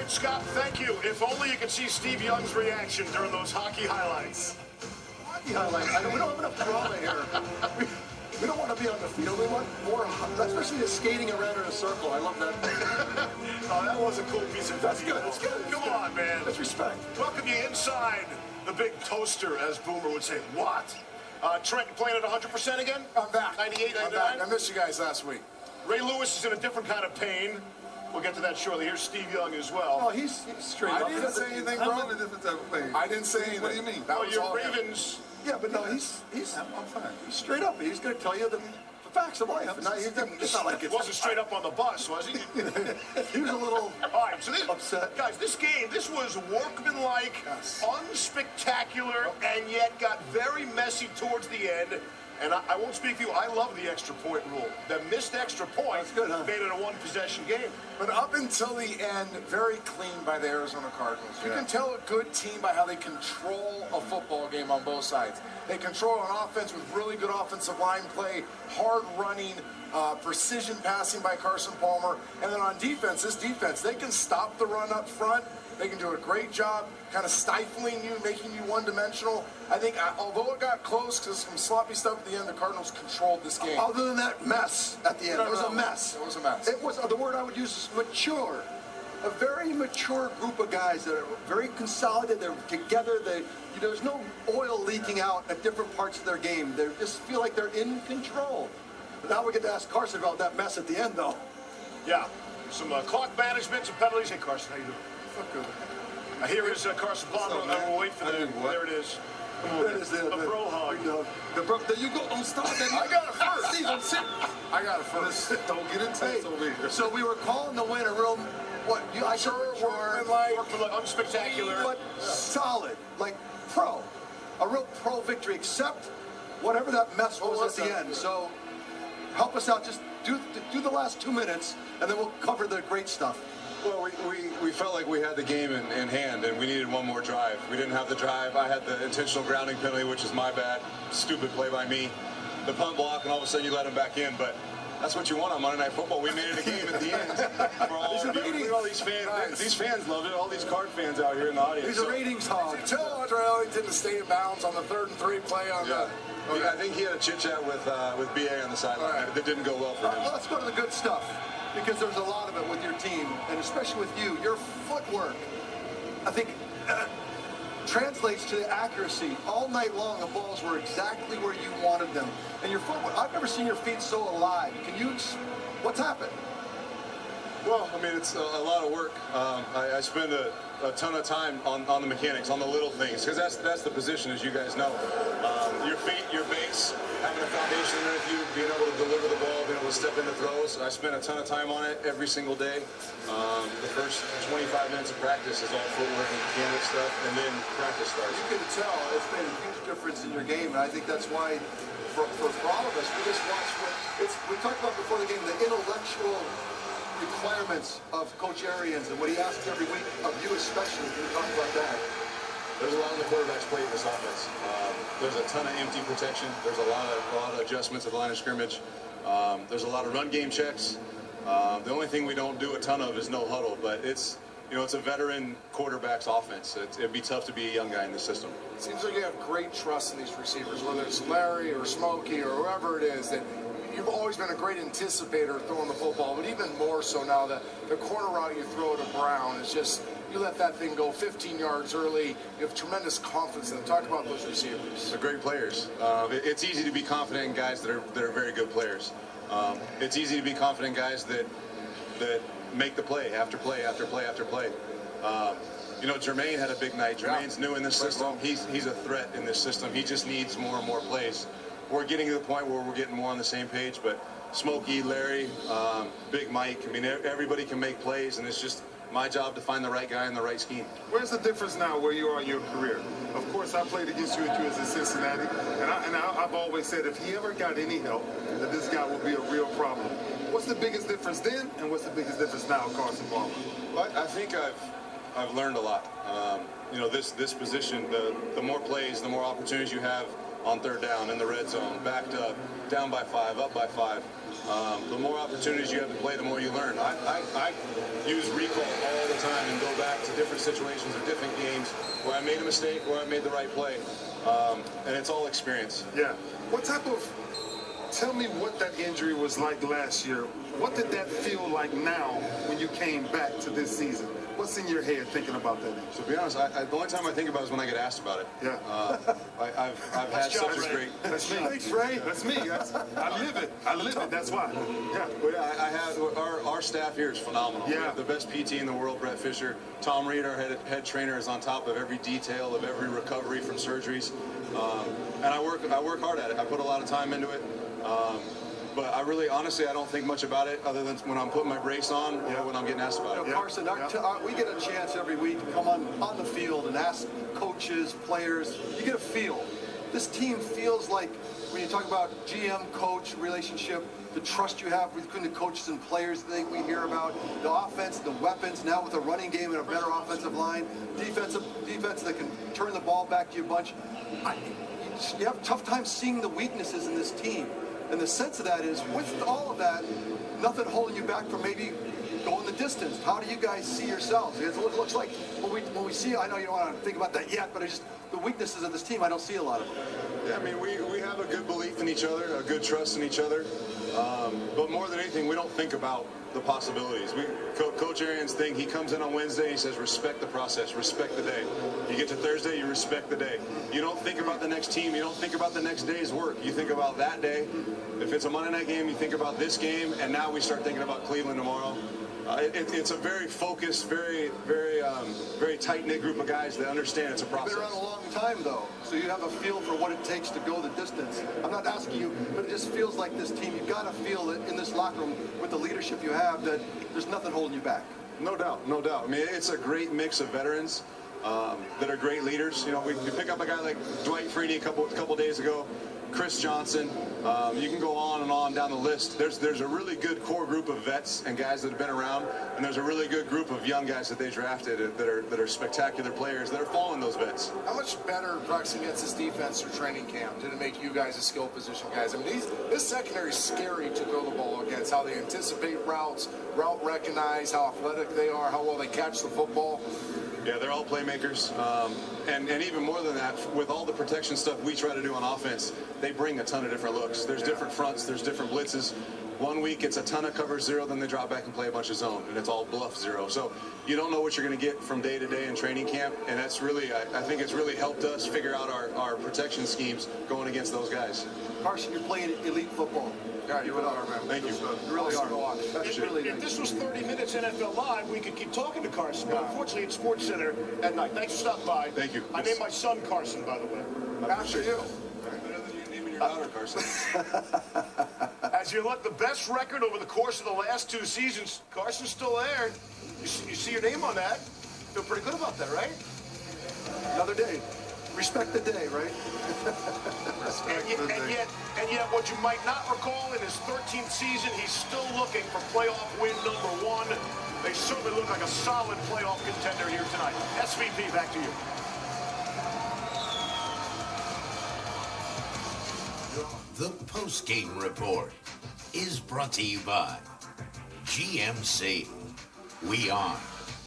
Scott, thank you. If only you could see Steve Young's reaction during those hockey highlights. Hockey highlights? We don't have enough drama here. We don't want to be on the field. We want more, especially the skating around in a circle. I love that. Oh, that was a cool piece of That's good. That's good. Come on, man. That's respect. Welcome you inside the big toaster, as Boomer would say. What? Trent, you playing at 100% again? I'm back. 98, 99? I'm back. I missed you guys last week. Ray Lewis is in a different kind of pain. We'll get to that shortly. Here's Steve Young as well. Oh, he's straight up. I didn't say anything, bro. I'm in a different type of pain. I didn't say anything. What do you mean? That Well, was your all him. Ravens. Yeah, but no, he's I'm fine. straight up. He's going to tell you the facts of life. It's not like It wasn't straight up on the bus, was he? He was a little All right, so this, upset. guys, this game, this was workmanlike, Yes. unspectacular, and yet got very messy towards the end. And I won't speak for you. I love the extra point rule. The missed extra point That's good, huh? made it a one-possession game. But up until the end, very clean by the Arizona Cardinals. You can tell a good team by how they control a football game on both sides. They control on offense with really good offensive line play, hard running, precision passing by Carson Palmer. And then on defense, this defense, they can stop the run up front. They can do a great job kind of stifling you, making you one-dimensional. I think, although it got close because some sloppy stuff at the end, the Cardinals controlled this game. Other than that mess at the end, it was a mess. It was a mess. It was, the word I would use is mature. A very mature group of guys that are very consolidated. They're together. There's no oil leaking out at different parts of their game. They just feel like they're in control. But now we get to ask Carson about that mess at the end, though. Yeah, some clock management, some penalties. Hey, Carson, how you doing? Good. Here is Carson Palmer. We'll wait for the. There it is. Come on, There it is, a bro hug. There you go. Don't start that. I got it first. Steve, I'm sick. I got it first. Don't get intense over here. So we were calling the win a real, I said Workmanlike, unspectacular. but solid, like pro. A real pro victory, except whatever that mess was at the end. So help us out. Just do the last 2 minutes, and then we'll cover the great stuff. Well, we felt like we had the game in hand, and we needed one more drive. We didn't have the drive. I had the intentional grounding penalty, which is my bad. Stupid play by me. The punt block, and all of a sudden you let him back in. But that's what you want on Monday Night Football. We made it a game at the end. For all, look at all these fans. These fans love it. All these Card fans out here in the audience. He's a ratings hog. Tell Andre Ellington to stay in bounds on the 3rd and 3 play on the. Okay. I think he had a chit-chat with BA on the sideline. Right. That didn't go well for him. Well, let's go to the good stuff, because there's a lot of it with your team, and especially with you. Your footwork, I think, translates to the accuracy. All night long, the balls were exactly where you wanted them. And your footwork, I've never seen your feet so alive. What's happened? Well, I mean, it's a lot of work. I spend a ton of time on the mechanics, on the little things, because that's the position, as you guys know. Your feet, your base, having a foundation underneath you, being able to deliver the ball, being able to step into throws. I spend a ton of time on it every single day. The first 25 minutes of practice is all footwork and mechanic stuff, and then practice starts. You can tell it's made a huge difference in your game, and I think that's why, for all of us, we just watch we talked about before the game, the intellectual requirements of Coach Arians and what he asks every week of you especially. Can you talk about that? There's a lot on the quarterback's plate in this offense. There's a ton of empty protection. There's a lot of adjustments at the line of scrimmage. There's a lot of run game checks. The only thing we don't do a ton of is no huddle, but it's a veteran quarterback's offense. It'd be tough to be a young guy in this system. It seems like you have great trust in these receivers, whether it's Larry or Smokey or whoever it is, that you've always been a great anticipator throwing the football, but even more so now that the corner route you throw to Brown is just, you let that thing go 15 yards early. You have tremendous confidence in them. Talk about those receivers. They're great players. It's easy to be confident in guys that are very good players. It's easy to be confident in guys that make the play after play after play after play. Jermaine had a big night. Jermaine's new in this system. He's a threat in this system. He just needs more and more plays. We're getting to the point where we're getting more on the same page, but Smokey, Larry, Big Mike, I mean, everybody can make plays, and it's just my job to find the right guy in the right scheme. Where's the difference now where you are in your career? Of course, I played against you as in Cincinnati, and I've always said if he ever got any help, that this guy would be a real problem. What's the biggest difference then, and what's the biggest difference now, Carson Palmer? Well, I think I've learned a lot. This position, the more plays, the more opportunities you have on third down, in the red zone, backed up, down by 5, up by 5. The more opportunities you have to play, the more you learn. I use recall all the time and go back to different situations or different games where I made a mistake, where I made the right play. And it's all experience. Yeah. Tell me what that injury was like last year. What did that feel like now when you came back to this season? What's in your head thinking about that? So to be honest, the only time I think about it is when I get asked about it. Yeah. I've had such a great... That's me. Thanks, Ray. That's me. I live it. I live it. That's why. Yeah. But yeah, I have our staff here is phenomenal. Yeah. We have the best PT in the world, Brett Fisher. Tom Reed, our head trainer, is on top of every detail of every recovery from surgeries. And I work hard at it. I put a lot of time into it. But I really, honestly, I don't think much about it other than when I'm putting my brace on or when I'm getting asked about it. Carson, we get a chance every week to come on the field and ask coaches, players. You get a feel. This team feels like, when you talk about GM-coach relationship, the trust you have between the coaches and players that we hear about, the offense, the weapons, now with a running game and a better offensive line, defense that can turn the ball back to you a bunch. You have a tough time seeing the weaknesses in this team. And the sense of that is, with all of that, nothing holding you back from maybe going the distance. How do you guys see yourselves? Because it looks like when we see, I know you don't want to think about that yet, but it's just the weaknesses of this team, I don't see a lot of them. Yeah, I mean, we have a good belief in each other, a good trust in each other. But more than anything, we don't think about the possibilities. Coach Arians' thing, he comes in on Wednesday, he says, respect the process, respect the day. You get to Thursday, you respect the day. You don't think about the next team, you don't think about the next day's work. You think about that day. If it's a Monday night game, you think about this game, and now we start thinking about Cleveland tomorrow. It's a very focused, very tight-knit group of guys that understand it's a process. You've been around a long time, though, so you have a feel for what it takes to go the distance. I'm not asking you, but it just feels like this team, you've got to feel that in this locker room, with the leadership you have, that there's nothing holding you back. No doubt, no doubt. I mean, it's a great mix of veterans that are great leaders. You know, we pick up a guy like Dwight Freeney a couple days ago, Chris Johnson. You can go on and on down the list. There's a really good core group of vets and guys that have been around, and there's a really good group of young guys that they drafted that are spectacular players that are following those vets. How much better practicing against this defense or training camp did it make you guys as skill position guys? I mean, this secondary is scary to throw the ball against. How they anticipate route recognize, how athletic they are, how well they catch the football. Yeah, they're all playmakers. And even more than that, with all the protection stuff we try to do on offense, they bring a ton of different looks. There's different fronts, there's different blitzes. One week it's a ton of cover zero, then they drop back and play a bunch of zone, and it's all bluff zero. So you don't know what you're going to get from day to day in training camp, and that's really, I think it's really helped us figure out our protection schemes going against those guys. Carson, you're playing elite football. Yeah, you really are, man. Thank you. You really are. If this was 30 Minutes NFL Live, we could keep talking to Carson, but unfortunately it's Sports Center at night. Thanks for stopping by. Thank you. I named my son Carson, by the way. After you. Better than you naming your daughter, Carson. As you look, the best record over the course of the last 2 seasons, Carson's still there. You see your name on that. Feel pretty good about that, right? Another day. Respect the day, right? And yet, what you might not recall, in his 13th season, he's still looking for playoff win number 1. They certainly look like a solid playoff contender here tonight. SVP, back to you. The Postgame Report is brought to you by GMC. We are